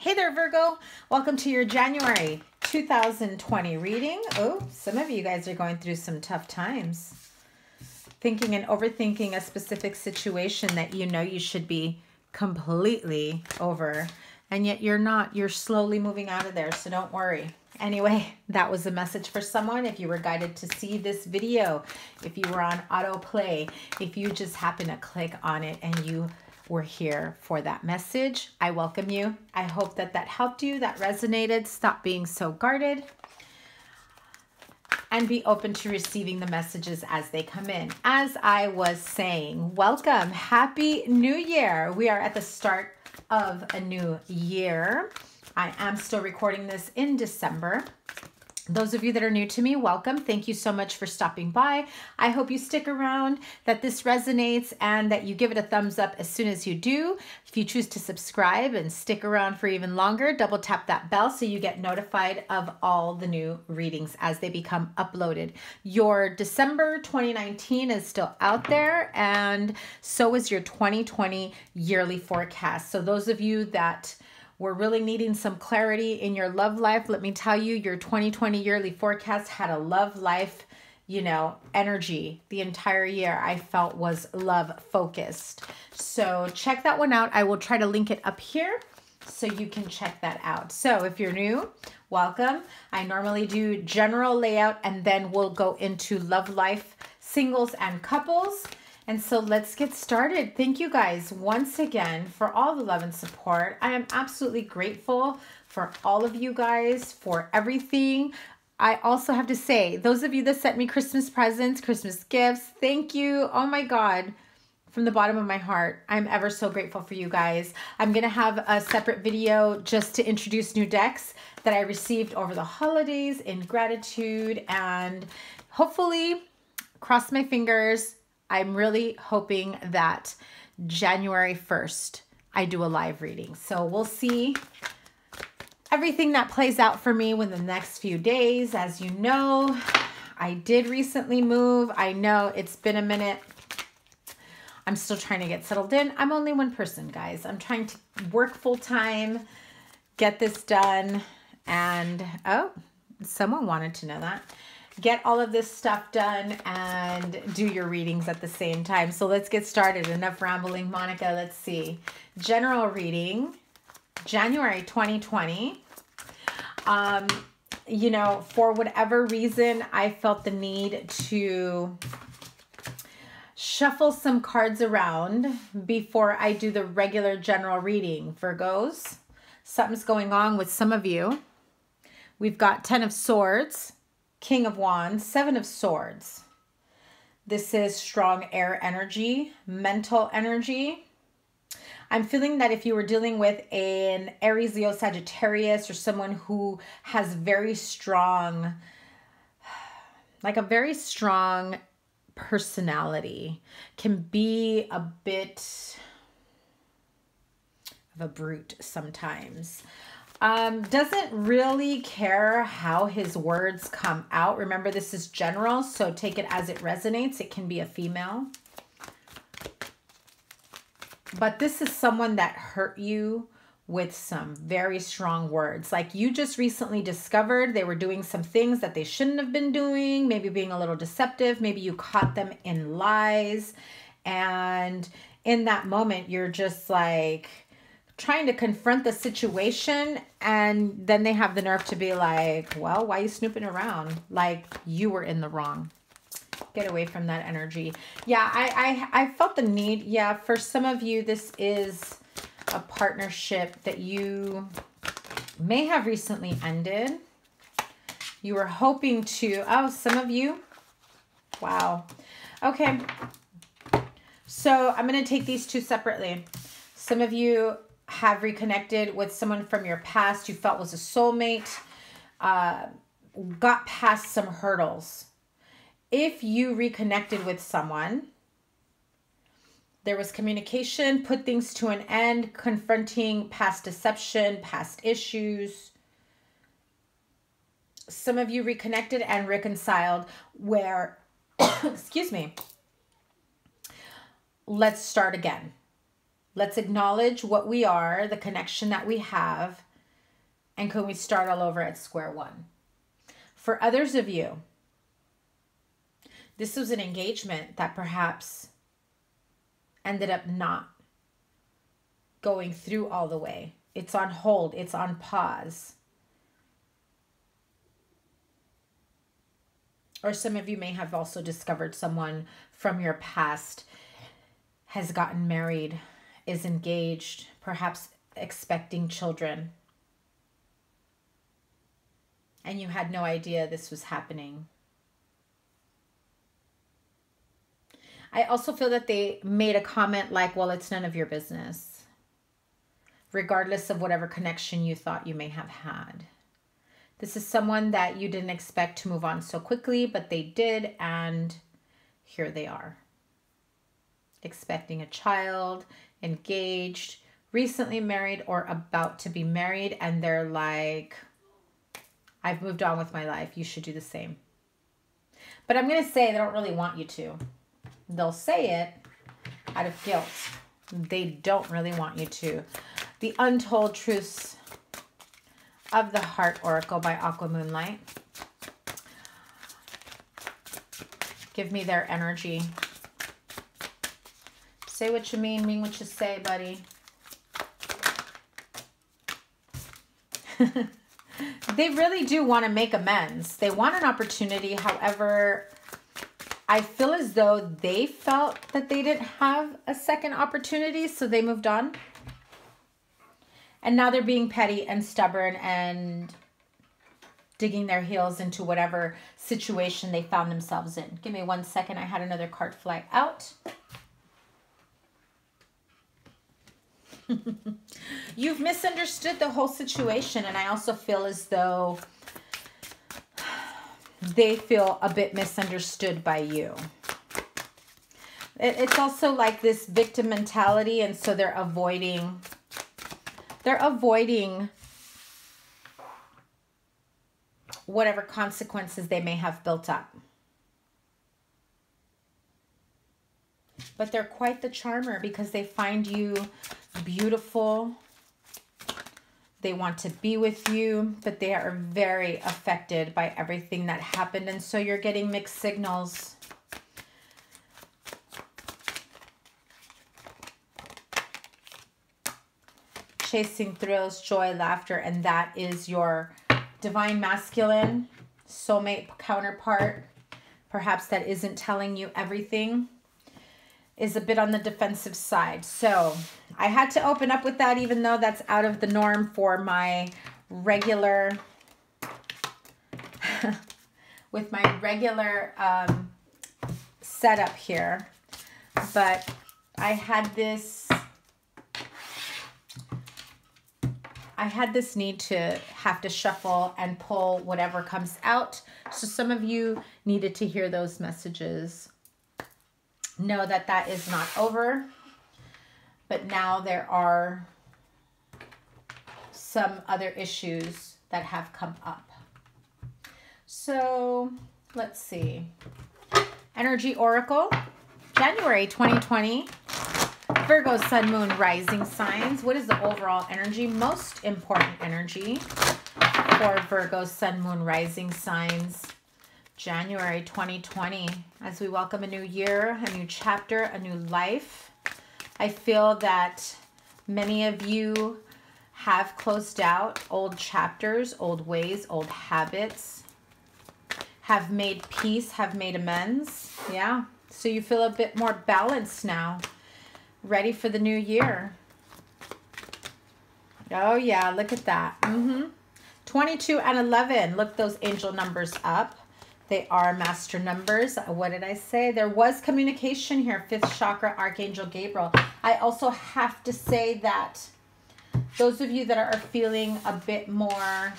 Hey there, Virgo. Welcome to your January 2020 reading. Oh, some of you guys are going through some tough times. Thinking and overthinking a specific situation that you know you should be completely over. And yet you're not. You're slowly moving out of there, so don't worry. Anyway, that was a message for someone. If you were guided to see this video, if you were on autoplay, if you just happen to click on it and you were here for that message, I welcome you. I hope that that helped you, that resonated. Stop being so guarded and be open to receiving the messages as they come in. As I was saying, welcome. Happy New Year. We are at the start of a new year. I am still recording this in December. Those of you that are new to me, welcome. Thank you so much for stopping by. I hope you stick around, that this resonates, and that you give it a thumbs up as soon as you do. If you choose to subscribe and stick around for even longer, double tap that bell so you get notified of all the new readings as they become uploaded. Your December 2019 is still out there, and so is your 2020 yearly forecast. So those of you that we're really needing some clarity in your love life, let me tell you, your 2020 yearly forecast had a love life, energy. The entire year I felt was love focused. So check that one out. I will try to link it up here so you can check that out. So if you're new, welcome. I normally do general layout and then we'll go into love life, singles and couples. And so let's get started. Thank you guys once again for all the love and support. I am absolutely grateful for all of you guys, for everything. I also have to say, those of you that sent me Christmas presents, Christmas gifts, thank you. Oh my God, from the bottom of my heart, I'm ever so grateful for you guys. I'm gonna have a separate video just to introduce new decks that I received over the holidays in gratitude, and hopefully, cross my fingers, I'm really hoping that January 1st, I do a live reading. So we'll see everything that plays out for me within the next few days. As you know, I did recently move. I know it's been a minute. I'm still trying to get settled in. I'm only one person, guys. I'm trying to work full time, get this done. And, oh, someone wanted to know that. Get all of this stuff done and do your readings at the same time. So let's get started. Enough rambling, Monica. Let's see. General reading, January 2020. For whatever reason, I felt the need to shuffle some cards around before I do the regular general reading. Virgos, something's going on with some of you. We've got 10 of Swords, King of Wands, 7 of Swords. This is strong air energy, mental energy. I'm feeling that if you were dealing with an Aries, Leo, Sagittarius, or someone who has very strong, like a very strong personality, can be a bit of a brute sometimes. Doesn't really care how his words come out. Remember, this is general, so take it as it resonates. It can be a female. But this is someone that hurt you with some very strong words. Like you just recently discovered they were doing some things that they shouldn't have been doing, maybe being a little deceptive. Maybe you caught them in lies. And in that moment, you're just like trying to confront the situation, and then they have the nerve to be like, well, why are you snooping around? Like you were in the wrong. Get away from that energy. Yeah, I felt the need. Yeah, for some of you, this is a partnership that you may have recently ended. You were hoping to, oh, some of you. Wow. Okay. So I'm going to take these two separately. Some of you have reconnected with someone from your past you felt was a soulmate, got past some hurdles. If you reconnected with someone, there was communication, put things to an end, confronting past deception, past issues. Some of you reconnected and reconciled where, excuse me, let's start again. Let's acknowledge what we are, the connection that we have, And can we start all over at square one? For others of you, this was an engagement that perhaps ended up not going through all the way. It's on hold. It's on pause. Or some of you may have also discovered someone from your past has gotten married, is engaged, perhaps expecting children. And you had no idea this was happening. I also feel that they made a comment like, well, it's none of your business, regardless of whatever connection you thought you may have had. This is someone that you didn't expect to move on so quickly, but they did, and here they are. Expecting a child, engaged, recently married, or about to be married, and they're like, I've moved on with my life. You should do the same. But I'm going to say they don't really want you to. They'll say it out of guilt. They don't really want you to. The Untold Truths of the Heart Oracle by Aqua Moonlight. Give me their energy. Say what you mean what you say, buddy. They really do want to make amends. They want an opportunity. However, I feel as though they felt that they didn't have a second opportunity, so they moved on. And now they're being petty and stubborn and digging their heels into whatever situation they found themselves in. Give me 1 second. I had another card fly out. You've misunderstood the whole situation, and I also feel as though they feel a bit misunderstood by you. It's also like this victim mentality, and so they're avoiding whatever consequences they may have built up. But they're quite the charmer because they find you beautiful. They want to be with you, but they are very affected by everything that happened. And so you're getting mixed signals. Chasing thrills, joy, laughter, and that is your divine masculine soulmate counterpart. Perhaps that isn't telling you everything. Is a bit on the defensive side. So I had to open up with that, even though that's out of the norm for my regular, with my regular setup here. But I had this need to have to shuffle and pull whatever comes out. So some of you needed to hear those messages. Know that that is not over, but now there are some other issues that have come up. So let's see. Energy Oracle, January 2020. Virgo, Sun, Moon, Rising signs. What is the overall energy? Most important energy for Virgo, Sun, Moon, Rising signs. January 2020, as we welcome a new year, a new chapter, a new life. I feel that many of you have closed out old chapters, old ways, old habits, have made peace, have made amends. Yeah, so you feel a bit more balanced now, ready for the new year. Oh yeah, look at that. 22 and 11, look those angel numbers up. They are master numbers. What did I say? There was communication here. 5th chakra, Archangel Gabriel. I also have to say that those of you that are feeling a bit more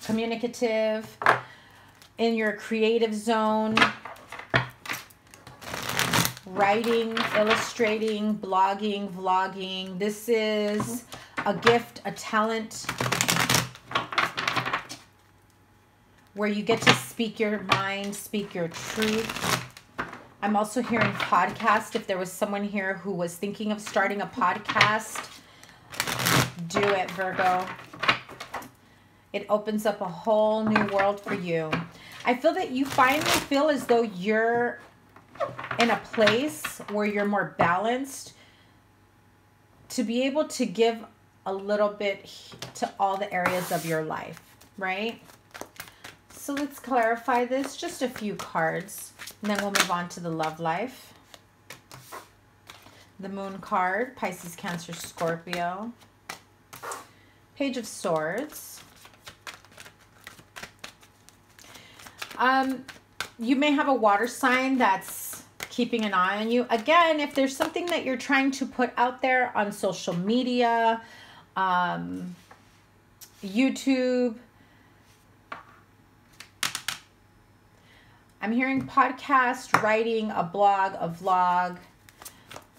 communicative in your creative zone, writing, illustrating, blogging, vlogging, this is a gift, a talent, where you get to speak your mind, speak your truth. I'm also hearing podcast. If there was someone here who was thinking of starting a podcast, do it, Virgo. It opens up a whole new world for you. I feel that you finally feel as though you're in a place where you're more balanced to be able to give a little bit to all the areas of your life, right? So let's clarify this, just a few cards, and then we'll move on to the love life. The Moon card, Pisces, Cancer, Scorpio. Page of Swords. You may have a water sign that's keeping an eye on you. Again, if there's something that you're trying to put out there on social media, YouTube, I'm hearing podcast, writing, a blog, a vlog.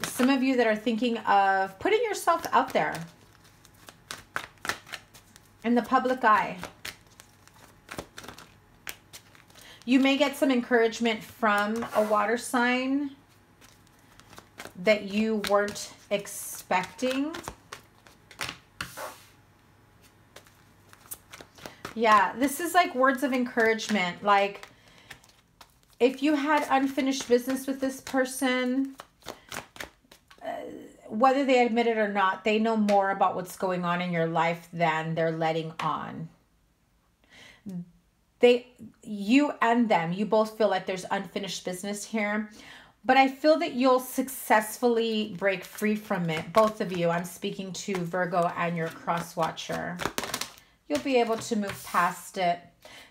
Some of you that are thinking of putting yourself out there in the public eye. You may get some encouragement from a water sign that you weren't expecting. Yeah, this is like words of encouragement. Like if you had unfinished business with this person, whether they admit it or not, they know more about what's going on in your life than they're letting on. You and them, you both feel like there's unfinished business here, but I feel that you'll successfully break free from it. Both of you, I'm speaking to Virgo and your cross watcher. You'll be able to move past it.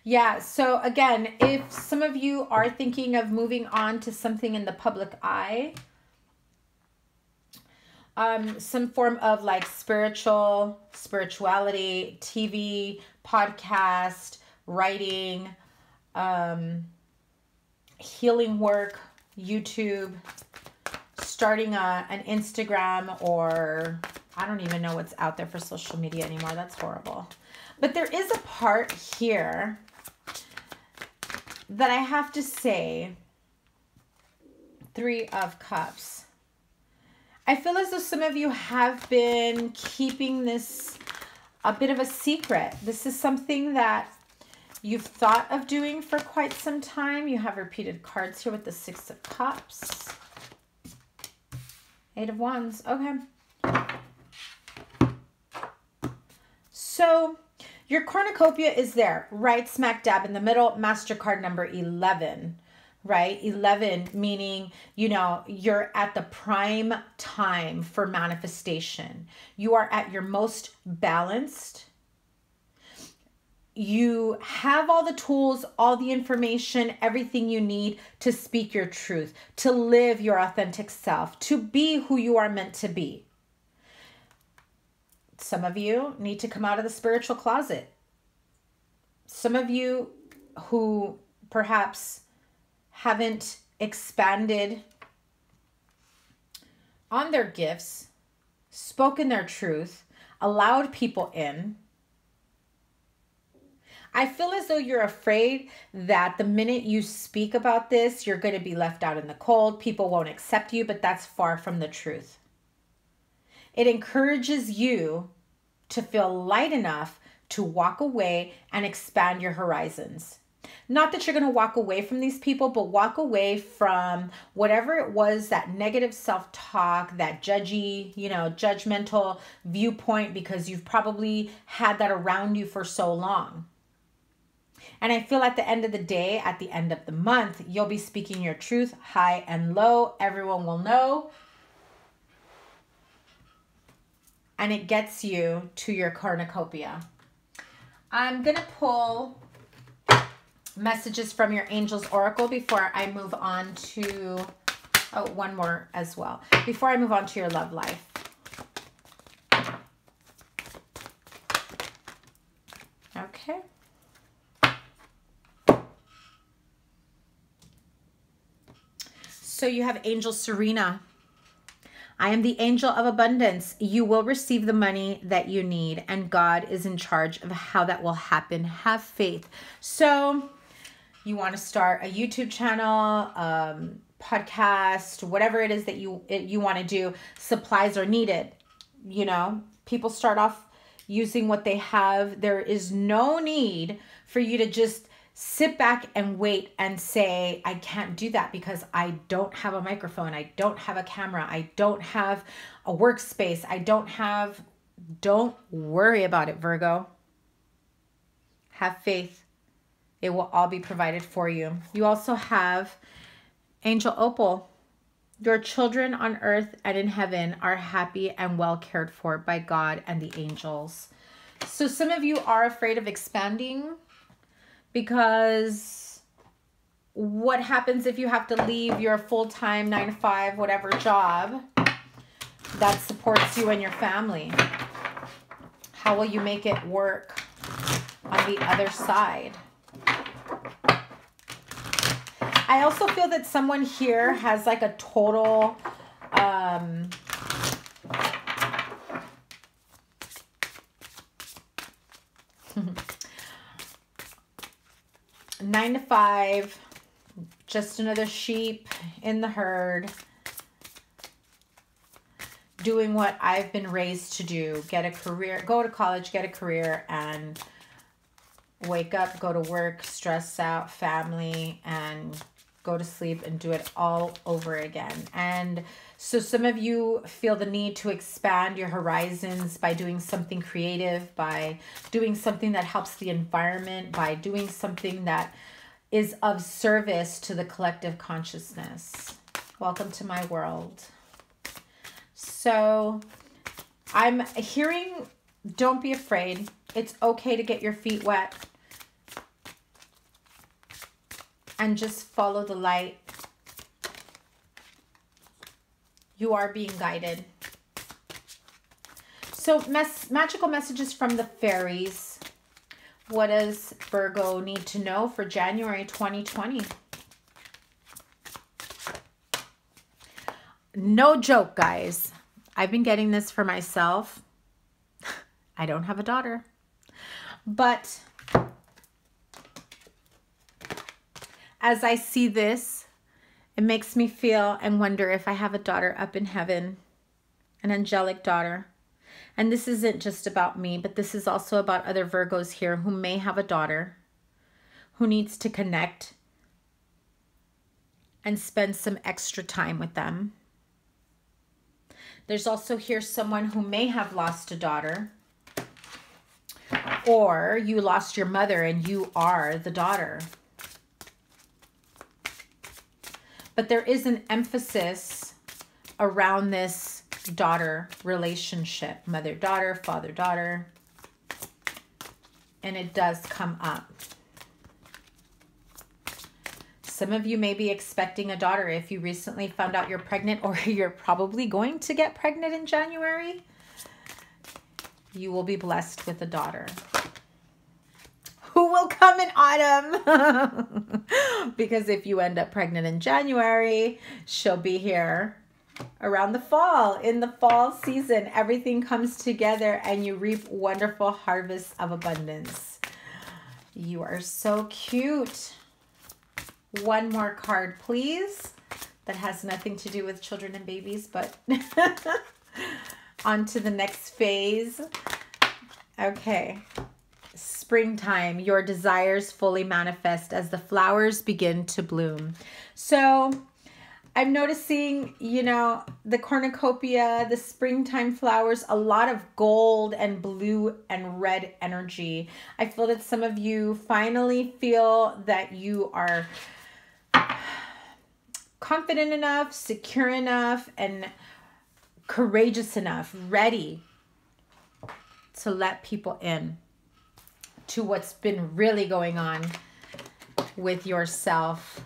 Yeah, so again, if some of you are thinking of moving on to something in the public eye, some form of like spirituality, TV, podcast, writing, healing work, YouTube, starting an Instagram, or I don't even know what's out there for social media anymore. That's horrible. But there is a part here that I have to say, 3 of Cups. I feel as though some of you have been keeping this a bit of a secret. This is something that you've thought of doing for quite some time. You have repeated cards here with the 6 of Cups. 8 of Wands. Okay. So your cornucopia is there, right smack dab in the middle. MasterCard number 11. Right? 11 meaning, you know, you're at the prime time for manifestation. You are at your most balanced. You have all the tools, all the information, everything you need to speak your truth, to live your authentic self, to be who you are meant to be. Some of you need to come out of the spiritual closet. Some of you who perhaps haven't expanded on their gifts, spoken their truth, allowed people in. I feel as though you're afraid that the minute you speak about this, you're going to be left out in the cold. People won't accept you, but that's far from the truth. It encourages you to feel light enough to walk away and expand your horizons. Not that you're going to walk away from these people, but walk away from whatever it was, that negative self-talk, that judgy, you know, judgmental viewpoint, because you've probably had that around you for so long. And I feel at the end of the day, at the end of the month, you'll be speaking your truth, high and low. Everyone will know. And it gets you to your cornucopia. I'm going to pull messages from your Angel's Oracle before I move on to, oh, one more as well, before I move on to your love life. Okay. So you have Angel Serena. I am the angel of abundance. You will receive the money that you need, and God is in charge of how that will happen. Have faith. So you want to start a YouTube channel, podcast, whatever it is that you want to do. Supplies are needed. You know, people start off, using what they have. There is no need for you to just sit back and wait and say, I can't do that because I don't have a microphone. I don't have a camera. I don't have a workspace. Don't worry about it, Virgo. Have faith. It will all be provided for you. You also have Angel Opal. Your children on earth and in heaven are happy and well cared for by God and the angels. So some of you are afraid of expanding because what happens if you have to leave your full-time 9-to-5 whatever job that supports you and your family? How will you make it work on the other side? I also feel that someone here has like a total 9-to-5, just another sheep in the herd, doing what I've been raised to do. Get a career, go to college, get a career, and wake up, go to work, stress out, family, and go to sleep and do it all over again. And so some of you feel the need to expand your horizons by doing something creative, by doing something that helps the environment, by doing something that is of service to the collective consciousness. Welcome to my world. So I'm hearing, don't be afraid. It's okay to get your feet wet. And just follow the light. You are being guided. So magical messages from the fairies. What does Virgo need to know for January 2020? No joke, guys. I've been getting this for myself. I don't have a daughter. But as I see this, it makes me feel and wonder if I have a daughter up in heaven, an angelic daughter. And this isn't just about me, but this is also about other Virgos here who may have a daughter who needs to connect and spend some extra time with them. There's also here someone who may have lost a daughter, or you lost your mother and you are the daughter. But there is an emphasis around this daughter relationship, mother-daughter, father-daughter, and it does come up. Some of you may be expecting a daughter if you recently found out you're pregnant, or you're probably going to get pregnant in January. You will be blessed with a daughter who will come in autumn. Because if you end up pregnant in January, she'll be here around the fall. In the fall season, everything comes together and you reap wonderful harvests of abundance. You are so cute. One more card, please. That has nothing to do with children and babies, but on to the next phase. Okay. Springtime, your desires fully manifest as the flowers begin to bloom. So I'm noticing, you know, the cornucopia, the springtime flowers, a lot of gold and blue and red energy. I feel that some of you finally feel that you are confident enough, secure enough, and courageous enough, ready to let people in to what's been really going on with yourself.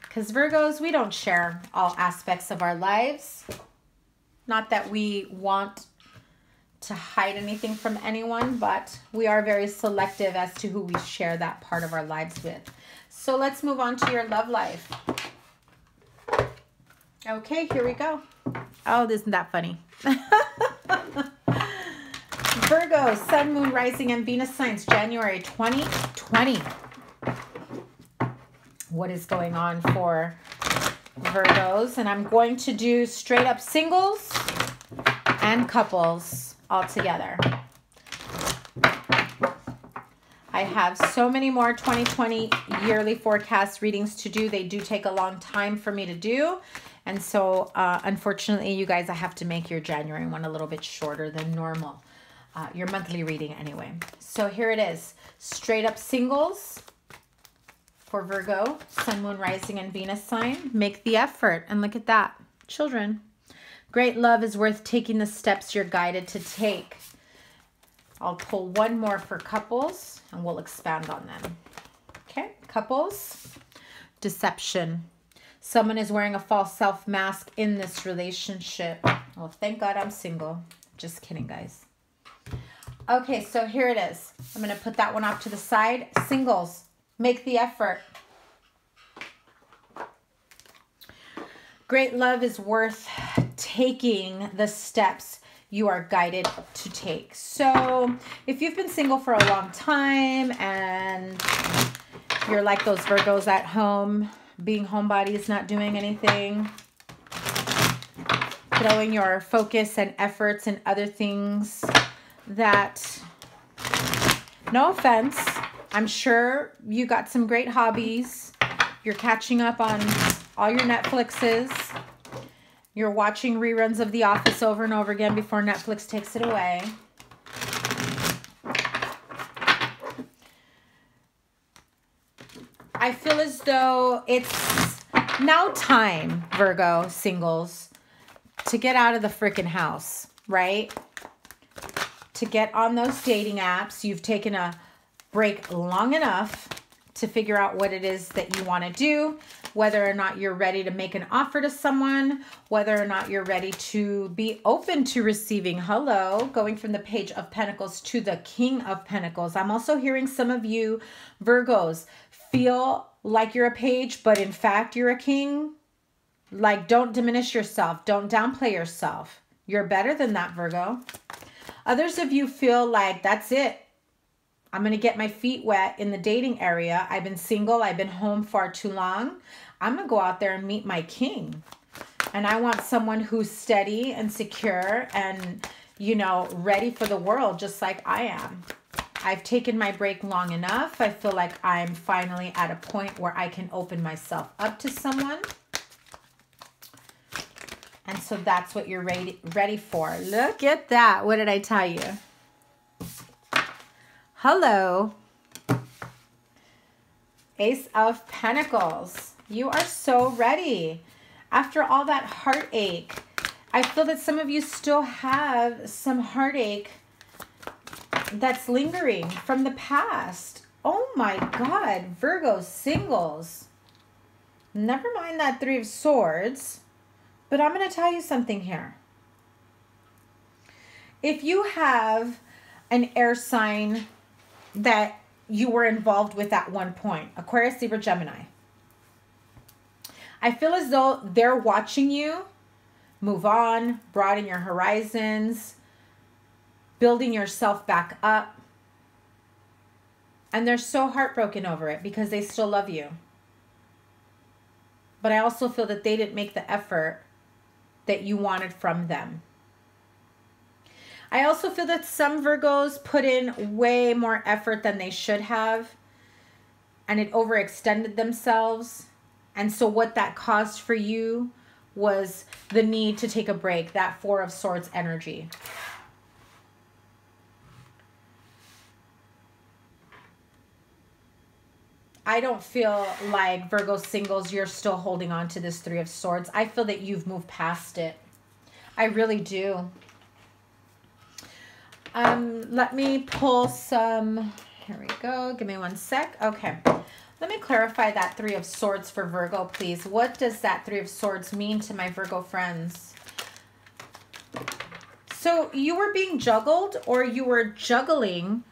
Because Virgos, we don't share all aspects of our lives. Not that we want to hide anything from anyone, but we are very selective as to who we share that part of our lives with. So let's move on to your love life. Okay, here we go. Oh, isn't that funny? Virgo, Sun, Moon, Rising, and Venus signs, January 2020. What is going on for Virgos? And I'm going to do straight up singles and couples all together. I have so many more 2020 yearly forecast readings to do. They do take a long time for me to do. And so, unfortunately, you guys, I have to make your January one a little bit shorter than normal. Your monthly reading anyway. So here it is. Straight up singles for Virgo, Sun, Moon, Rising, and Venus sign. Make the effort. And look at that. Children. Great love is worth taking the steps you're guided to take. I'll pull one more for couples and we'll expand on them. Okay, couples. Deception. Someone is wearing a false self mask in this relationship. Oh, thank God I'm single. Just kidding, guys. Okay, so here it is. I'm going to put that one off to the side. Singles, make the effort. Great love is worth taking the steps you are guided to take. So if you've been single for a long time and you're like those Virgos at home, being homebodies, not doing anything, throwing your focus and efforts in other things that, no offense, I'm sure you got some great hobbies. You're catching up on all your Netflixes. You're watching reruns of The Office over and over again before Netflix takes it away. I feel as though it's now time, Virgo singles, to get out of the freaking house, right? To get on those dating apps. You've taken a break long enough to figure out what it is that you want to do, whether or not you're ready to make an offer to someone, whether or not you're ready to be open to receiving. Hello, going from the Page of Pentacles to the King of Pentacles. I'm also hearing some of you Virgos feel like you're a page, but in fact you're a king. Like, don't diminish yourself. Don't downplay yourself. You're better than that, Virgo. Others of you feel like that's it. I'm going to get my feet wet in the dating area. I've been single. I've been home far too long. I'm going to go out there and meet my king. And I want someone who's steady and secure and, you know, ready for the world, just like I am. I've taken my break long enough. I feel like I'm finally at a point where I can open myself up to someone. And so that's what you're ready for. Look at that. What did I tell you? Hello. Ace of Pentacles. You are so ready. After all that heartache, I feel that some of you still have some heartache that's lingering from the past. Oh my God, Virgo singles. Never mind that Three of Swords, but I'm going to tell you something here. If you have an air sign that you were involved with at one point, Aquarius, Libra, Gemini, I feel as though they're watching you move on, broaden your horizons, building yourself back up. And they're so heartbroken over it because they still love you. But I also feel that they didn't make the effort that you wanted from them. I also feel that some Virgos put in way more effort than they should have, and it overextended themselves. And so what that caused for you was the need to take a break, that Four of Swords energy. I don't feel like Virgo singles, you're still holding on to this Three of Swords. I feel that you've moved past it. I really do. Let me pull some, here we go. Give me one sec. Okay. Let me clarify that Three of Swords for Virgo, please. What does that Three of Swords mean to my Virgo friends? So you were being juggled, or you were juggling.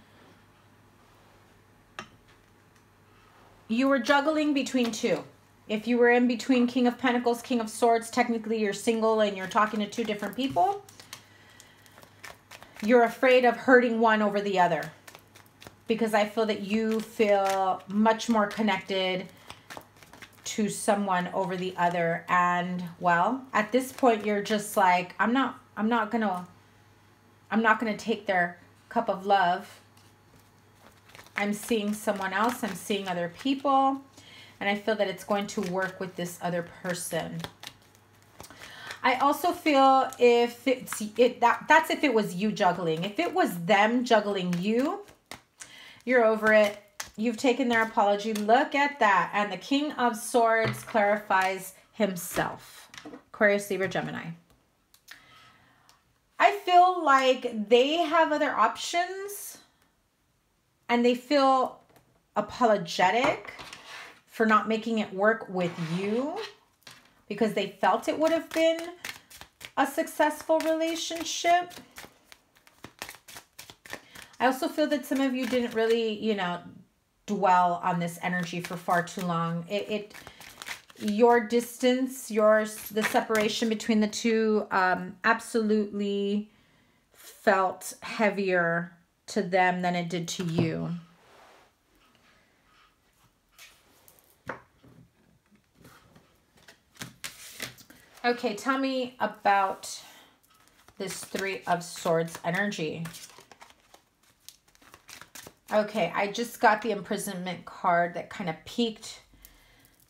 You were juggling between two. If you were in between King of Pentacles, King of Swords, technically you're single and you're talking to two different people. You're afraid of hurting one over the other, because I feel that you feel much more connected to someone over the other. And well, at this point you're just like, I'm not gonna take their cup of love. I'm seeing someone else. I'm seeing other people. And I feel that it's going to work with this other person. I also feel if that's if it was you juggling. If it was them juggling you, you're over it. You've taken their apology. Look at that. And the King of Swords clarifies himself. Aquarius, Libra, Gemini. I feel like they have other options and they feel apologetic for not making it work with you because they felt it would have been a successful relationship. I also feel that some of you didn't really, you know, dwell on this energy for far too long. Your distance, the separation between the two absolutely felt heavier to them than it did to you. Okay, tell me about this Three of Swords energy. Okay, I just got the imprisonment card that kind of peaked,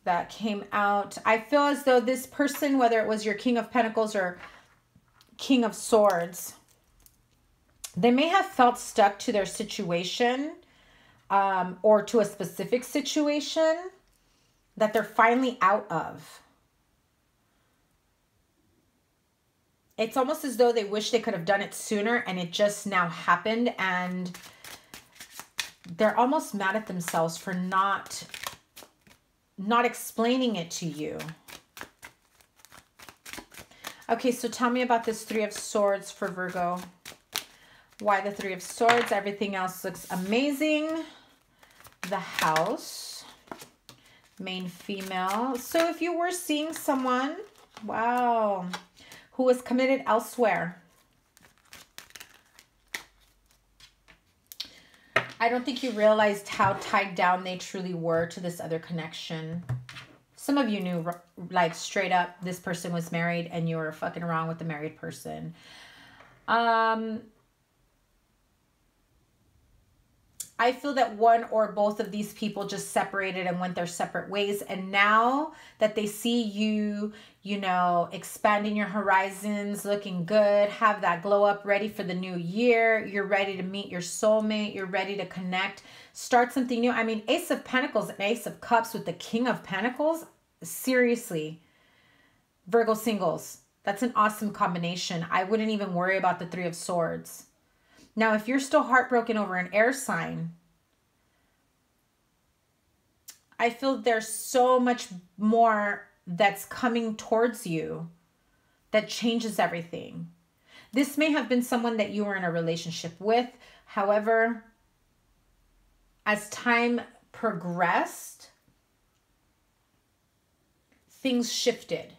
that came out. I feel as though this person, whether it was your King of Pentacles or King of Swords, they may have felt stuck to their situation or to a specific situation that they're finally out of. It's almost as though they wish they could have done it sooner and it just now happened, and they're almost mad at themselves for not explaining it to you. Okay, so tell me about this Three of Swords for Virgo. Why the Three of Swords? Everything else looks amazing. The house. Main female. So if you were seeing someone, wow, who was committed elsewhere, I don't think you realized how tied down they truly were to this other connection. Some of you knew, like, straight up, this person was married and you were fucking around with the married person. I feel that one or both of these people just separated and went their separate ways. And now that they see you, you know, expanding your horizons, looking good, have that glow up, ready for the new year. You're ready to meet your soulmate. You're ready to connect, start something new. I mean, Ace of Pentacles and Ace of Cups with the King of Pentacles. Seriously, Virgo singles, that's an awesome combination. I wouldn't even worry about the Three of Swords. Now, if you're still heartbroken over an air sign, I feel there's so much more that's coming towards you that changes everything. This may have been someone that you were in a relationship with. However, as time progressed, things shifted.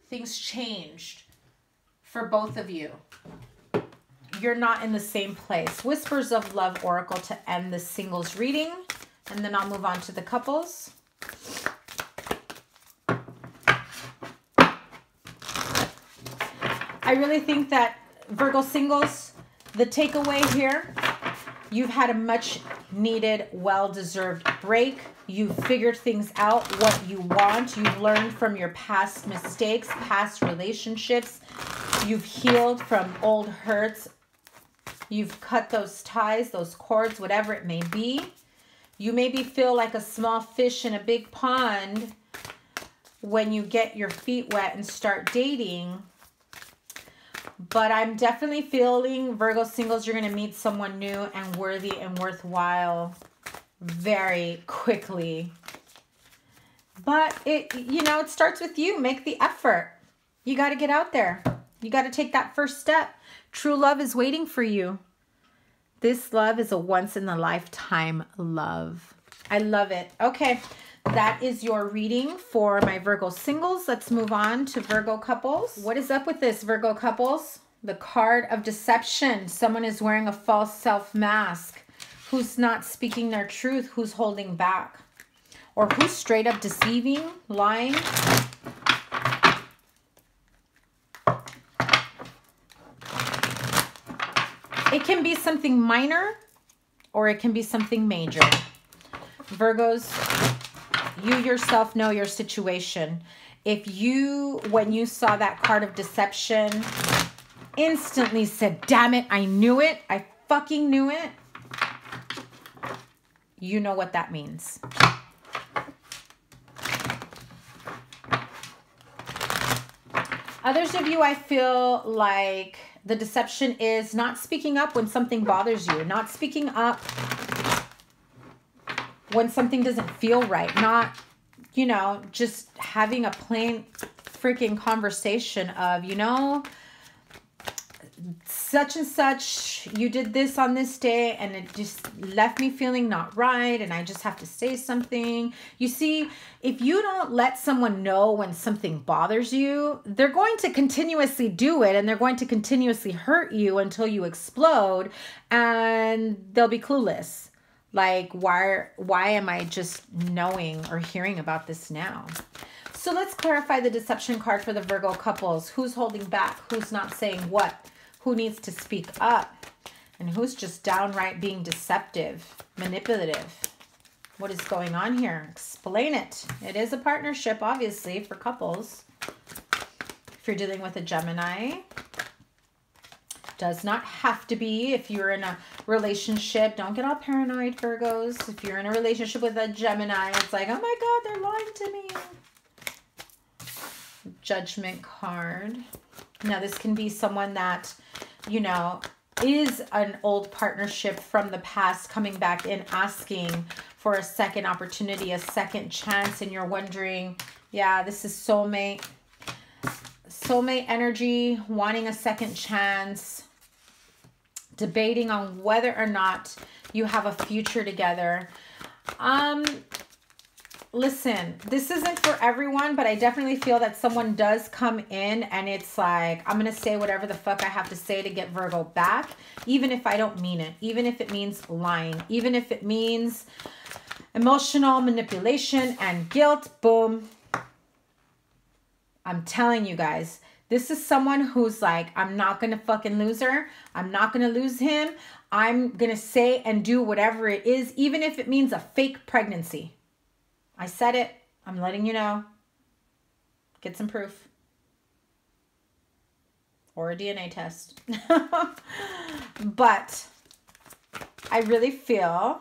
Things changed for both of you. You're not in the same place. Whispers of Love Oracle to end the singles reading, and then I'll move on to the couples. I really think that Virgo singles, the takeaway here, you've had a much needed, well-deserved break. You've figured things out, what you want. You've learned from your past mistakes, past relationships. You've healed from old hurts. You've cut those ties, those cords, whatever it may be. You maybe feel like a small fish in a big pond when you get your feet wet and start dating. But I'm definitely feeling, Virgo singles, you're going to meet someone new and worthy and worthwhile very quickly. But you know, it starts with you. Make the effort. You got to get out there. You got to take that first step. True love is waiting for you. This love is a once-in-a-lifetime love. I love it. Okay, that is your reading for my Virgo singles. Let's move on to Virgo couples. What is up with this, Virgo couples? The card of deception. Someone is wearing a false self mask. Who's not speaking their truth? Who's holding back? Or who's straight up deceiving, lying? It can be something minor or it can be something major. Virgos, you yourself know your situation. If you, when you saw that card of deception, instantly said, damn it, I knew it, I fucking knew it, you know what that means. Others of you, I feel like the deception is not speaking up when something bothers you, not speaking up when something doesn't feel right, not, you know, just having a plain freaking conversation of, you know, such and such, you did this on this day and it just left me feeling not right and I just have to say something. You see, if you don't let someone know when something bothers you, they're going to continuously do it and they're going to continuously hurt you until you explode and they'll be clueless. Like, why am I just knowing or hearing about this now? So let's clarify the deception card for the Virgo couples. Who's holding back? Who's not saying what? Who needs to speak up? And who's just downright being deceptive, manipulative? What is going on here? Explain it. It is a partnership, obviously, for couples. If you're dealing with a Gemini, does not have to be. If you're in a relationship, don't get all paranoid, Virgos. If you're in a relationship with a Gemini, it's like, oh my God, they're lying to me. Judgment card. Now, this can be someone that, you know, is an old partnership from the past coming back in asking for a second opportunity, a second chance, and you're wondering, yeah, this is soulmate energy, wanting a second chance, debating on whether or not you have a future together. Listen, this isn't for everyone, but I definitely feel that someone does come in and it's like, I'm going to say whatever the fuck I have to say to get Virgo back, even if I don't mean it, even if it means lying, even if it means emotional manipulation and guilt. Boom. I'm telling you guys, this is someone who's like, I'm not going to fucking lose her. I'm not going to lose him. I'm going to say and do whatever it is, even if it means a fake pregnancy. I said it. I'm letting you know. Get some proof. Or a DNA test. But I really feel,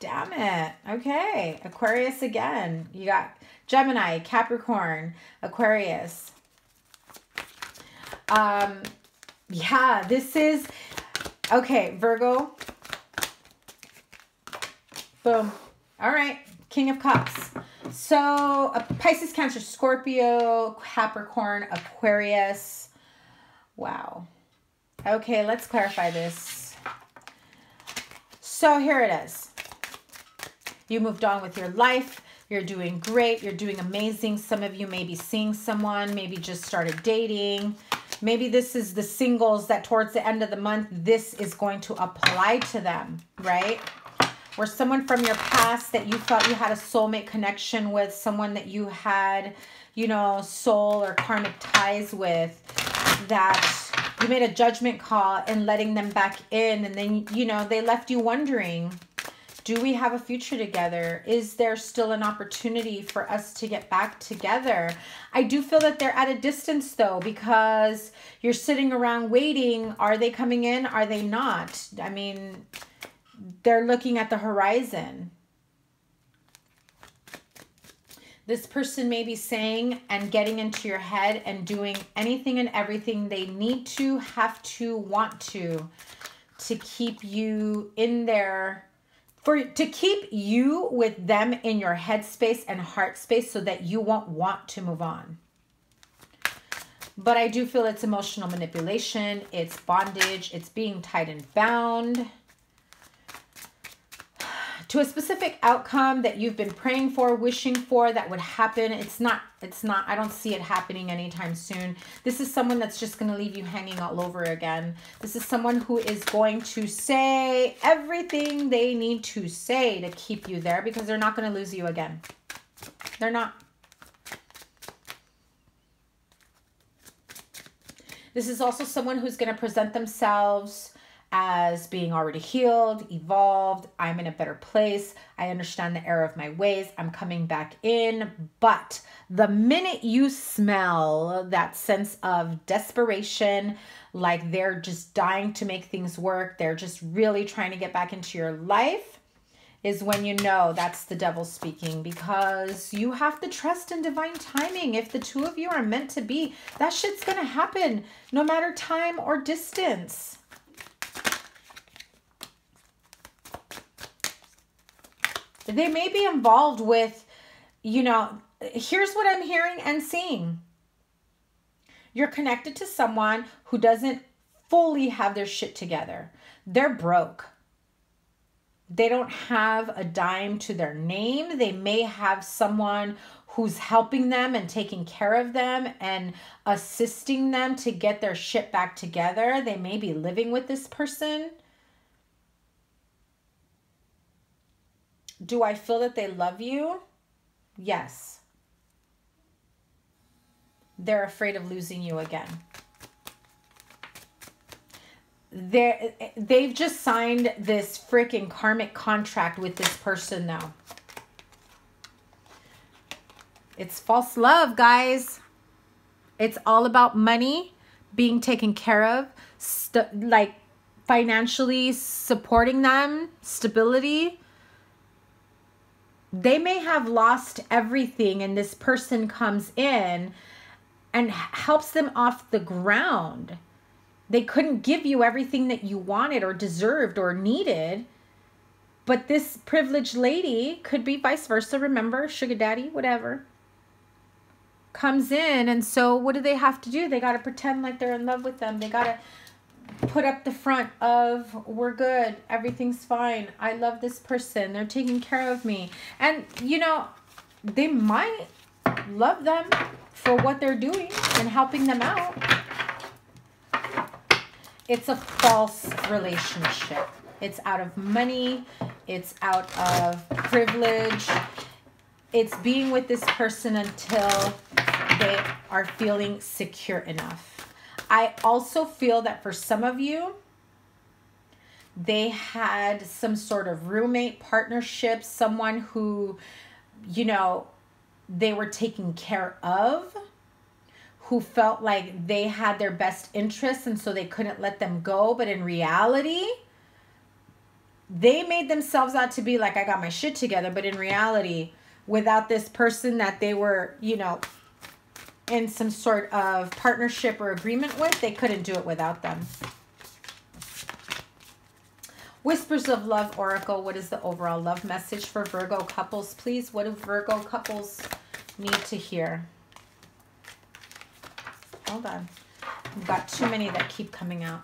damn it. Okay. Aquarius again. You got Gemini, Capricorn, Aquarius. Yeah, this is, okay, Virgo. Boom. All right. King of Cups. So Pisces, Cancer, Scorpio, Capricorn, Aquarius. Wow. Okay, let's clarify this. So here it is. You moved on with your life. You're doing great. You're doing amazing. Some of you may be seeing someone, maybe just started dating. Maybe this is the singles that towards the end of the month, this is going to apply to them, right? Or someone from your past that you thought you had a soulmate connection with, someone that you had, you know, soul or karmic ties with, that you made a judgment call and letting them back in. And then, you know, they left you wondering, do we have a future together? Is there still an opportunity for us to get back together? I do feel that they're at a distance though, because you're sitting around waiting. Are they coming in? Are they not? I mean, they're looking at the horizon. This person may be saying and getting into your head and doing anything and everything they need to, have to, want to keep you in their, to keep you with them in your head space and heart space so that you won't want to move on. But I do feel it's emotional manipulation. It's bondage. It's being tied and bound to a specific outcome that you've been praying for, wishing for, that would happen. It's not, I don't see it happening anytime soon. This is someone that's just going to leave you hanging all over again. This is someone who is going to say everything they need to say to keep you there, because they're not going to lose you again. They're not. This is also someone who's going to present themselves as being already healed, evolved. I'm in a better place. I understand the error of my ways. I'm coming back in. But the minute you smell that sense of desperation, like they're just dying to make things work, they're just really trying to get back into your life, is when you know that's the devil speaking, because you have to trust in divine timing. If the two of you are meant to be, that shit's gonna happen no matter time or distance. They may be involved with, you know, here's what I'm hearing and seeing. You're connected to someone who doesn't fully have their shit together. They're broke. They don't have a dime to their name. They may have someone who's helping them and taking care of them and assisting them to get their shit back together. They may be living with this person. Do I feel that they love you? Yes. They're afraid of losing you again. They've just signed this freaking karmic contract with this person though. It's false love, guys. It's all about money, being taken care of, like financially supporting them, stability. They may have lost everything and this person comes in and helps them off the ground. They couldn't give you everything that you wanted or deserved or needed. But this privileged lady, could be vice versa, remember, sugar daddy, whatever, comes in. And so what do they have to do? They got to pretend like they're in love with them. They got to put up the front of, we're good, everything's fine, I love this person, they're taking care of me. And you know, they might love them for what they're doing and helping them out. It's a false relationship. It's out of money, it's out of privilege. It's being with this person until they are feeling secure enough. I also feel that for some of you, they had some sort of roommate partnership, someone who, you know, they were taking care of, who felt like they had their best interests and so they couldn't let them go. But in reality, they made themselves out to be like, I got my shit together. But in reality, without this person that they were, you know, in some sort of partnership or agreement with, they couldn't do it without them. Whispers of Love Oracle, what is the overall love message for Virgo couples, please? What do Virgo couples need to hear? Hold on. We've got too many that keep coming out.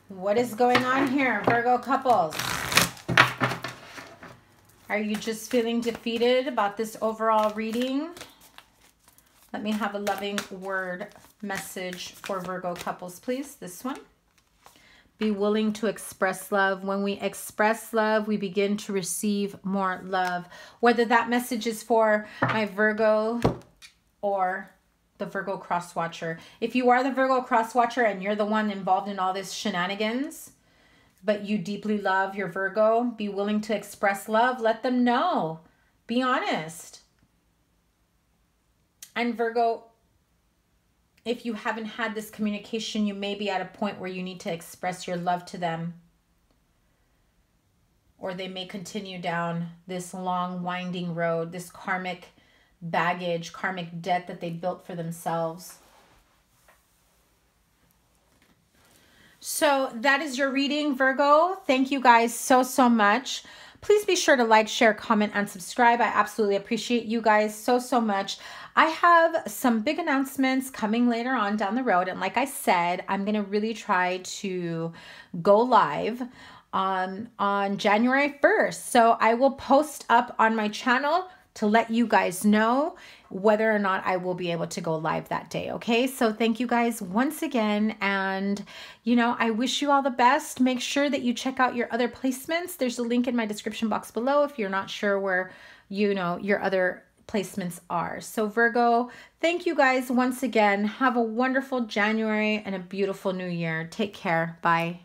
What is going on here, Virgo couples? Are you just feeling defeated about this overall reading? Let me have a loving word message for Virgo couples, please. This one. Be willing to express love. When we express love, we begin to receive more love. Whether that message is for my Virgo or the Virgo cross watcher. If you are the Virgo cross watcher and you're the one involved in all this shenanigans, but you deeply love your Virgo, be willing to express love. Let them know. Be honest. And Virgo, if you haven't had this communication, you may be at a point where you need to express your love to them. Or they may continue down this long winding road, this karmic baggage, karmic debt that they built for themselves. So that is your reading, Virgo. Thank you guys so much. Please be sure to like, share, comment, and subscribe. I absolutely appreciate you guys so much. I have some big announcements coming later on down the road. And like I said, I'm going to really try to go live on January 1st. So I will post up on my channel to let you guys know whether or not I will be able to go live that day. Okay, so thank you guys once again. And, you know, I wish you all the best. Make sure that you check out your other placements. There's a link in my description box below if you're not sure where, you know, your other placements are. So Virgo, thank you guys once again. Have a wonderful January and a beautiful new year. Take care. Bye.